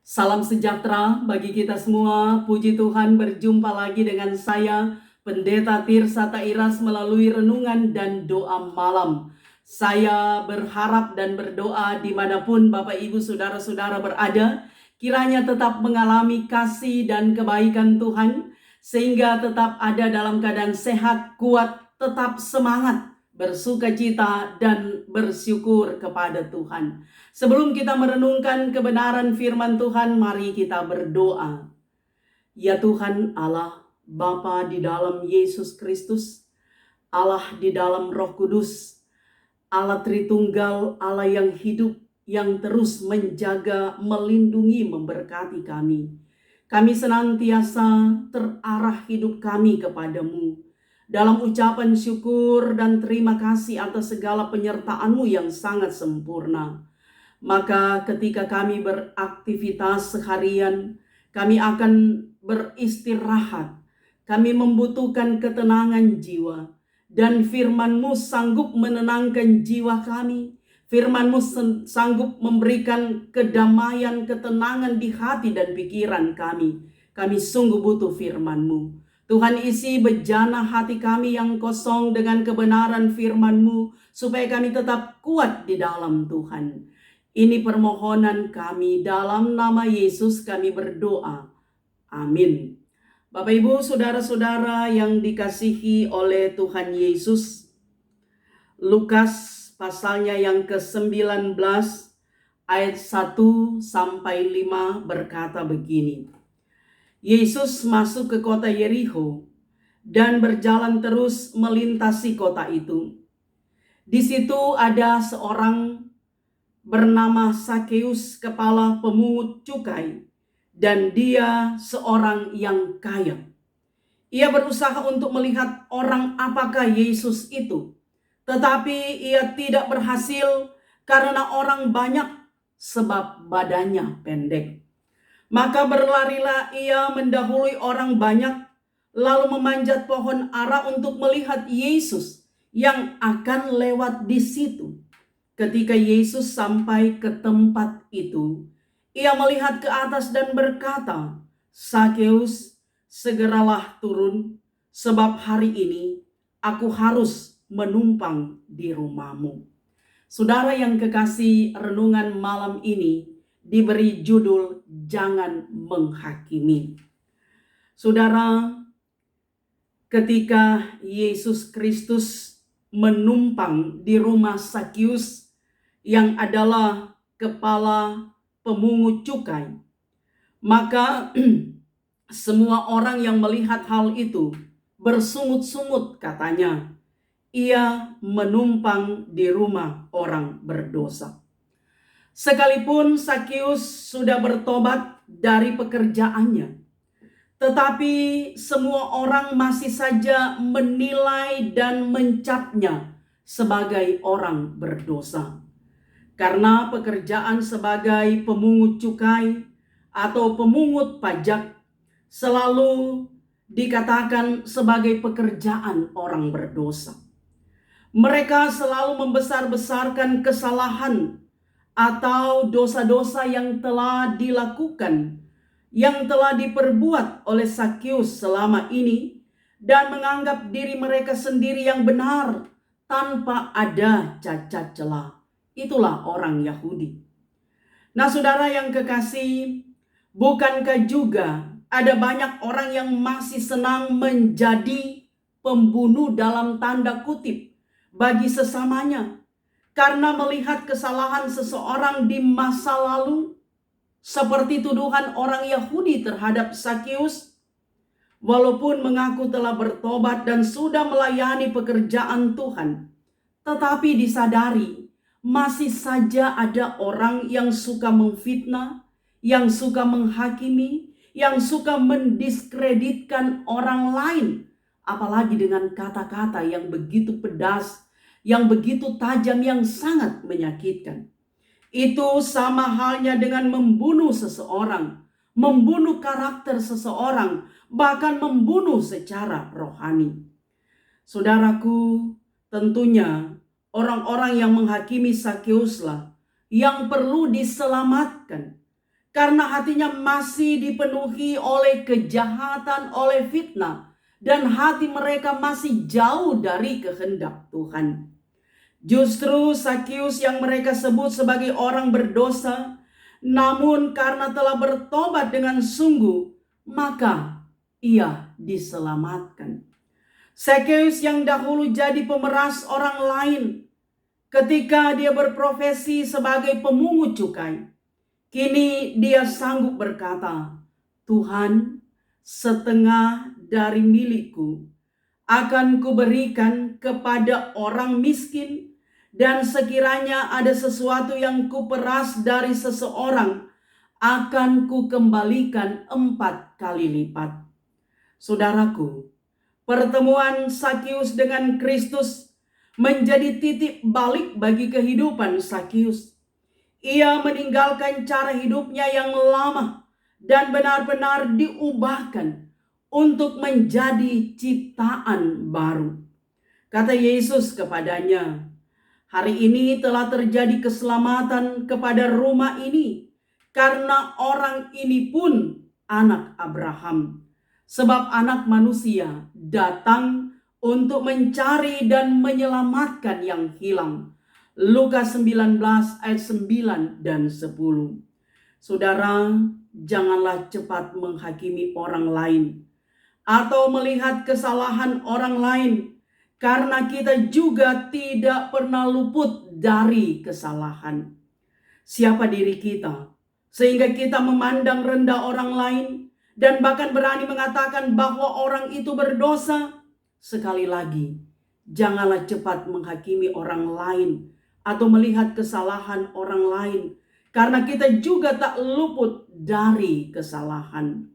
Salam sejahtera bagi kita semua. Puji Tuhan, berjumpa lagi dengan saya, Pendeta Tirsa Tairas, melalui renungan dan doa malam. Saya berharap dan berdoa dimanapun Bapak Ibu Saudara-saudara berada, kiranya tetap mengalami kasih dan kebaikan Tuhan, sehingga tetap ada dalam keadaan sehat, kuat, tetap semangat, bersukacita dan bersyukur kepada Tuhan. Sebelum kita merenungkan kebenaran firman Tuhan, mari kita berdoa. Ya Tuhan Allah, Bapa di dalam Yesus Kristus, Allah di dalam Roh Kudus, Allah Tritunggal, Allah yang hidup, yang terus menjaga, melindungi, memberkati kami. Kami senantiasa terarah hidup kami kepadamu dalam ucapan syukur dan terima kasih atas segala penyertaan-Mu yang sangat sempurna. Maka ketika kami beraktivitas seharian, kami akan beristirahat. Kami membutuhkan ketenangan jiwa. Dan firman-Mu sanggup menenangkan jiwa kami. Firman-Mu sanggup memberikan kedamaian, ketenangan di hati dan pikiran kami. Kami sungguh butuh firman-Mu. Tuhan, isi bejana hati kami yang kosong dengan kebenaran firman-Mu, supaya kami tetap kuat di dalam Tuhan. Ini permohonan kami, dalam nama Yesus kami berdoa. Amin. Bapak Ibu Saudara-saudara yang dikasihi oleh Tuhan Yesus, Lukas pasalnya yang ke-19 ayat 1 sampai 5 berkata begini. Yesus masuk ke kota Yerikho dan berjalan terus melintasi kota itu. Di situ ada seorang bernama Sakeus, kepala pemungut cukai, dan dia seorang yang kaya. Ia berusaha untuk melihat orang apakah Yesus itu, tetapi ia tidak berhasil karena orang banyak, sebab badannya pendek. Maka berlarilah ia mendahului orang banyak, lalu memanjat pohon ara untuk melihat Yesus yang akan lewat di situ. Ketika Yesus sampai ke tempat itu, ia melihat ke atas dan berkata, "Sakeus, segeralah turun, sebab hari ini aku harus menumpang di rumahmu." Saudara yang kekasih, renungan malam ini diberi judul "Jangan Menghakimi". Saudara, ketika Yesus Kristus menumpang di rumah Sakeus yang adalah kepala pemungut cukai, maka semua orang yang melihat hal itu bersungut-sungut, katanya, ia menumpang di rumah orang berdosa. Sekalipun Sakeus sudah bertobat dari pekerjaannya, tetapi semua orang masih saja menilai dan mencapnya sebagai orang berdosa. Karena pekerjaan sebagai pemungut cukai atau pemungut pajak selalu dikatakan sebagai pekerjaan orang berdosa. Mereka selalu membesar-besarkan kesalahan atau dosa-dosa yang telah dilakukan, yang telah diperbuat oleh Sakeus selama ini, dan menganggap diri mereka sendiri yang benar tanpa ada cacat celah. Itulah orang Yahudi. Nah, saudara yang kekasih, bukankah juga ada banyak orang yang masih senang menjadi pembunuh dalam tanda kutip bagi sesamanya karena melihat kesalahan seseorang di masa lalu, seperti tuduhan orang Yahudi terhadap Sakeus. Walaupun mengaku telah bertobat dan sudah melayani pekerjaan Tuhan, tetapi disadari masih saja ada orang yang suka memfitnah, yang suka menghakimi, yang suka mendiskreditkan orang lain, apalagi dengan kata-kata yang begitu pedas, yang begitu tajam, yang sangat menyakitkan. Itu sama halnya dengan membunuh seseorang, membunuh karakter seseorang, bahkan membunuh secara rohani. Saudaraku, tentunya orang-orang yang menghakimi Sakeuslah yang perlu diselamatkan. karena hatinya masih dipenuhi oleh kejahatan, oleh fitnah, dan hati mereka masih jauh dari kehendak Tuhan. Justru Sakius yang mereka sebut sebagai orang berdosa, namun karena telah bertobat dengan sungguh, maka ia diselamatkan. Sakius yang dahulu jadi pemeras orang lain, ketika dia berprofesi sebagai pemungut cukai, kini dia sanggup berkata, "Tuhan, setengah dari milikku akan kuberikan kepada orang miskin, dan sekiranya ada sesuatu yang kuperas dari seseorang, akan kukembalikan 4 kali lipat." Saudaraku, pertemuan Sakius dengan Kristus menjadi titik balik bagi kehidupan Sakius. Ia meninggalkan cara hidupnya yang lama dan benar-benar diubahkan untuk menjadi ciptaan baru. Kata Yesus kepadanya, "Hari ini telah terjadi keselamatan kepada rumah ini, karena orang ini pun anak Abraham. Sebab anak manusia datang untuk mencari dan menyelamatkan yang hilang." Lukas 19 ayat 9 dan 10. Saudara, janganlah cepat menghakimi orang lain atau melihat kesalahan orang lain, karena kita juga tidak pernah luput dari kesalahan. Siapa diri kita sehingga kita memandang rendah orang lain dan bahkan berani mengatakan bahwa orang itu berdosa? Sekali lagi, janganlah cepat menghakimi orang lain atau melihat kesalahan orang lain, karena kita juga tak luput dari kesalahan.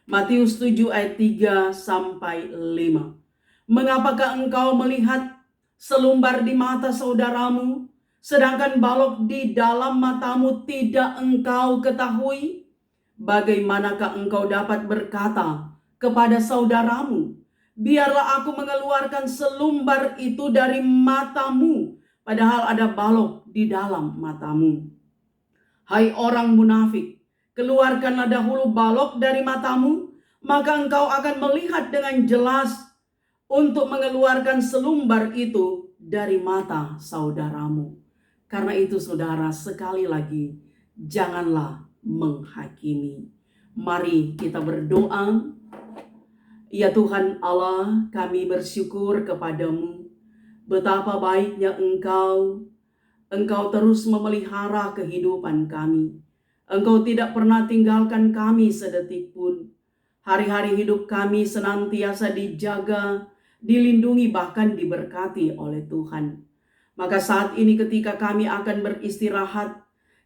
Matius 7 ayat 3 sampai 5. Mengapakah engkau melihat selumbar di mata saudaramu, sedangkan balok di dalam matamu tidak engkau ketahui? Bagaimanakah engkau dapat berkata kepada saudaramu, "Biarlah aku mengeluarkan selumbar itu dari matamu," padahal ada balok di dalam matamu? Hai orang munafik, keluarkanlah dahulu balok dari matamu, maka engkau akan melihat dengan jelas untuk mengeluarkan selumbar itu dari mata saudaramu. Karena itu saudara, sekali lagi, janganlah menghakimi. Mari kita berdoa. Ya Tuhan Allah, kami bersyukur kepadamu. Betapa baiknya Engkau terus memelihara kehidupan kami. Engkau tidak pernah tinggalkan kami sedetik pun. Hari-hari hidup kami senantiasa dijaga, dilindungi, bahkan diberkati oleh Tuhan. Maka saat ini ketika kami akan beristirahat,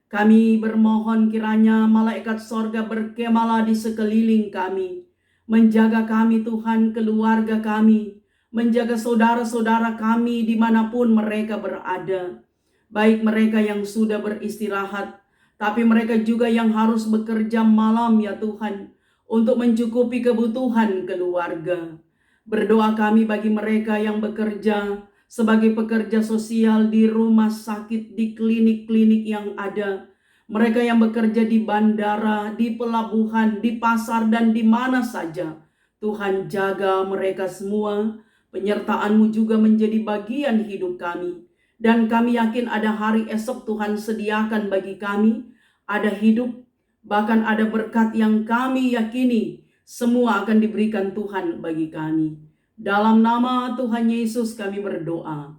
kami bermohon kiranya malaikat sorga berkemalah di sekeliling kami, menjaga kami Tuhan, keluarga kami, menjaga saudara-saudara kami dimanapun mereka berada. Baik mereka yang sudah beristirahat, tapi mereka juga yang harus bekerja malam ya Tuhan, untuk mencukupi kebutuhan keluarga. Berdoa kami bagi mereka yang bekerja sebagai pekerja sosial di rumah sakit, di klinik-klinik yang ada. Mereka yang bekerja di bandara, di pelabuhan, di pasar, dan di mana saja. Tuhan jaga mereka semua. Penyertaan-Mu juga menjadi bagian hidup kami. Dan kami yakin ada hari esok Tuhan sediakan bagi kami. Ada hidup, bahkan ada berkat yang kami yakini semua akan diberikan Tuhan bagi kami. Dalam nama Tuhan Yesus kami berdoa.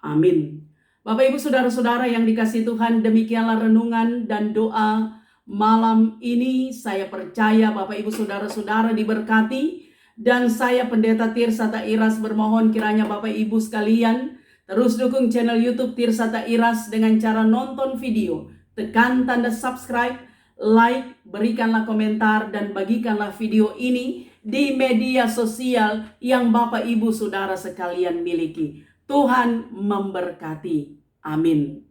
Amin. Bapak Ibu Saudara-saudara yang dikasihi Tuhan, demikianlah renungan dan doa malam ini. Saya percaya Bapak Ibu Saudara-saudara diberkati, dan saya Pendeta Tirsa Tairas bermohon kiranya Bapak Ibu sekalian terus dukung channel YouTube Tirsa Tairas dengan cara nonton video, tekan tanda subscribe, like, berikanlah komentar, dan bagikanlah video ini di media sosial yang Bapak Ibu Saudara sekalian miliki. Tuhan memberkati. Amin.